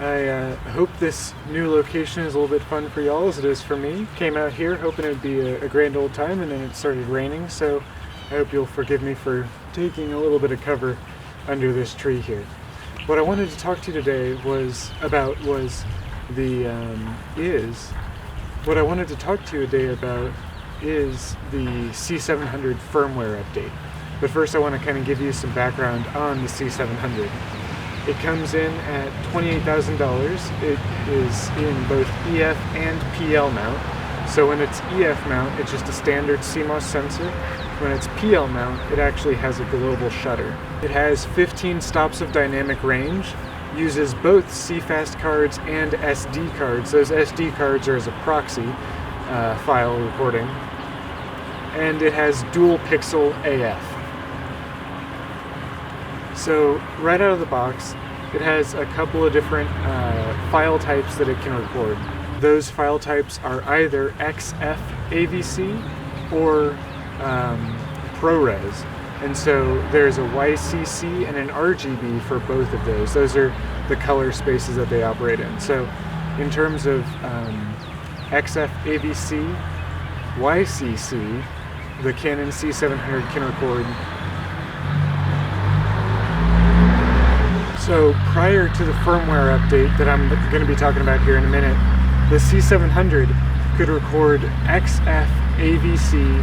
I hope this new location is a little bit fun for y'all as it is for me. Came out here hoping it would be a grand old time, and then it started raining, so I hope you'll forgive me for taking a little bit of cover under this tree here. What I wanted to talk to you today was the C700 firmware update. But first I want to kind of give you some background on the C700. It comes in at $28,000. It is in both EF and PL mount. So when it's EF mount, it's just a standard CMOS sensor. When it's PL mount, it actually has a global shutter. It has 15 stops of dynamic range, uses both CFast cards and SD cards. Those SD cards are as a proxy file recording. And it has dual pixel AF. So right out of the box, it has a couple of different file types that it can record. Those file types are either XF AVC or ProRes. And so there's a YCC and an RGB for both of those. Those are the color spaces that they operate in. So in terms of XF AVC, YCC, the Canon C700 can record. So prior to the firmware update that I'm going to be talking about here in a minute, the C700 could record XF AVC,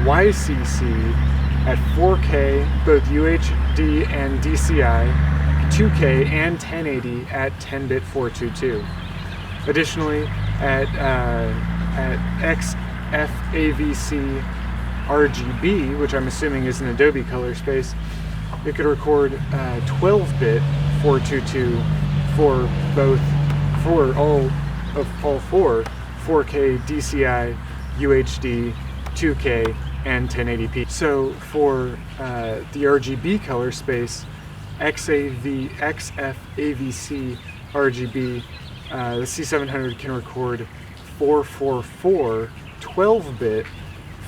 YCC at 4K, both UHD and DCI, 2K and 1080 at 10-bit 422. Additionally, at XF AVC RGB, which I'm assuming is an Adobe color space, it could record 12-bit 422 for all four 4K, DCI, UHD, 2K, and 1080p. So for the RGB color space, XF AVC RGB, the C700 can record 444 12-bit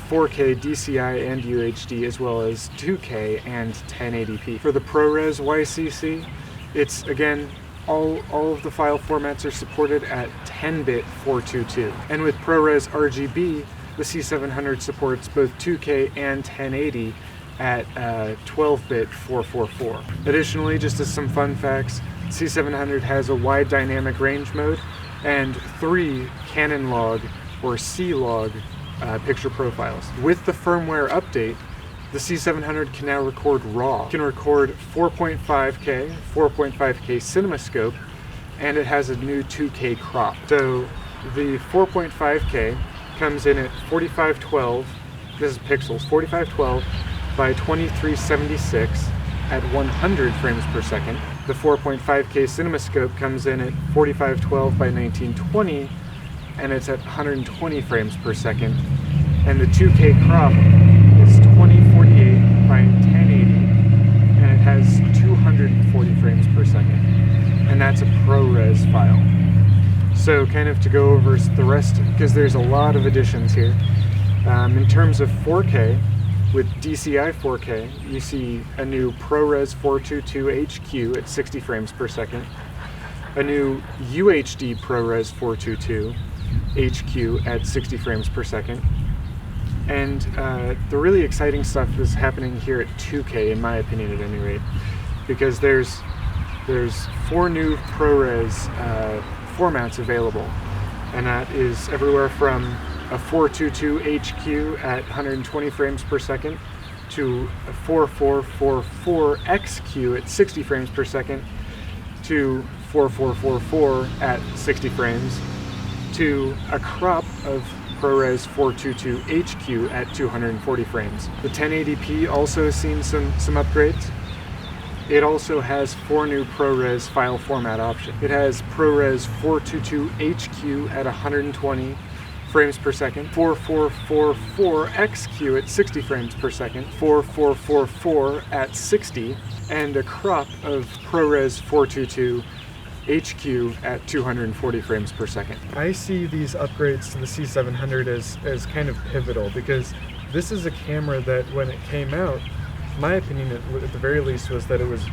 4K DCI and UHD, as well as 2K and 1080p. For the ProRes YCC, it's again all of the file formats are supported at 10-bit 422. And with ProRes RGB, the C700 supports both 2K and 1080 at 12-bit 444. Additionally, just as some fun facts, C700 has a wide dynamic range mode and 3 Canon log or C log picture profiles. With the firmware update, the C700 can now record RAW. It can record 4.5K CinemaScope, and it has a new 2K crop. So the 4.5K comes in at 4512, this is pixels, 4512 by 2376 at 100 frames per second. The 4.5K CinemaScope comes in at 4512 by 1920, and it's at 120 frames per second. And the 2K crop is 2048 by 1080, and it has 240 frames per second. And that's a ProRes file. So kind of to go over the rest, because there's a lot of additions here. In terms of 4K, with DCI 4K, you see a new ProRes 422 HQ at 60 frames per second, a new UHD ProRes 422 HQ at 60 frames per second, and the really exciting stuff is happening here at 2K, in my opinion at any rate, because there's 4 new ProRes formats available, and that is everywhere from a 422 HQ at 120 frames per second to a 4444 XQ at 60 frames per second to 4444 at 60 frames to a crop of ProRes 422 HQ at 240 frames. The 1080p also has seen some upgrades. It also has 4 new ProRes file format options. It has ProRes 422 HQ at 120 frames per second, 4444 XQ at 60 frames per second, 4444 at 60, and a crop of ProRes 422 HQ at 240 frames per second. I see these upgrades to the C700 as kind of pivotal, because this is a camera that when it came out, my opinion at the very least was that it was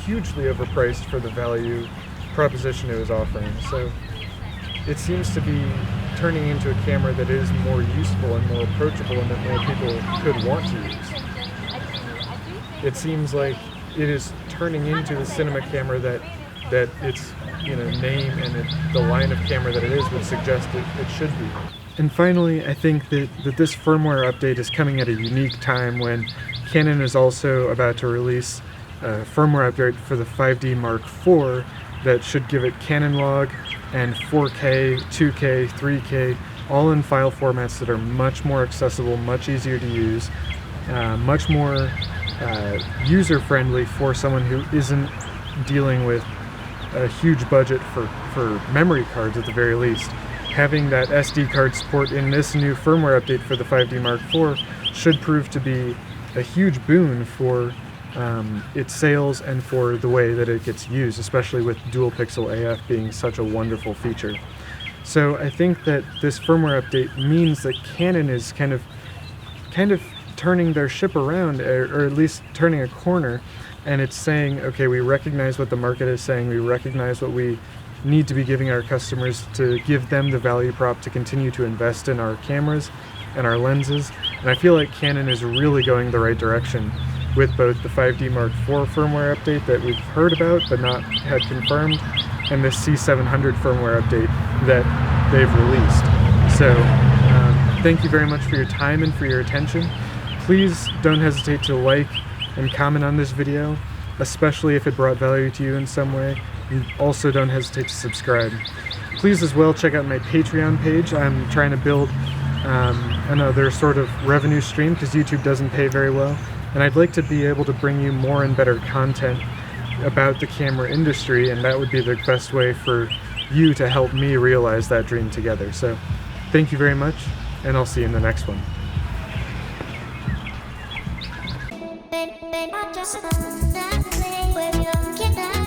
hugely overpriced for the value proposition it was offering. So it seems to be turning into a camera that is more useful and more approachable and that more people could want to use. It seems like it is turning into the cinema camera that its name and the line of camera that it is would suggest it should be. And finally, I think that this firmware update is coming at a unique time when Canon is also about to release a firmware update for the 5D Mark IV that should give it Canon log and 4K, 2K, 3K, all in file formats that are much more accessible, much easier to use, much more user-friendly for someone who isn't dealing with a huge budget for memory cards at the very least. Having that SD card support in this new firmware update for the 5D Mark IV should prove to be a huge boon for its sales and for the way that it gets used, especially with dual pixel AF being such a wonderful feature. So I think that this firmware update means that Canon is kind of turning their ship around, or at least turning a corner, and it's saying, okay, we recognize what the market is saying, we recognize what we need to be giving our customers to give them the value prop to continue to invest in our cameras and our lenses, and I feel like Canon is really going the right direction with both the 5D Mark IV firmware update that we've heard about but not had confirmed, and this C700 firmware update that they've released. So thank you very much for your time and for your attention. Please don't hesitate to like and comment on this video, especially if it brought value to you in some way. And also don't hesitate to subscribe. Please as well check out my Patreon page. I'm trying to build another sort of revenue stream because YouTube doesn't pay very well. And I'd like to be able to bring you more and better content about the camera industry, and that would be the best way for you to help me realize that dream together. So thank you very much, and I'll see you in the next one. Just that way where you get that.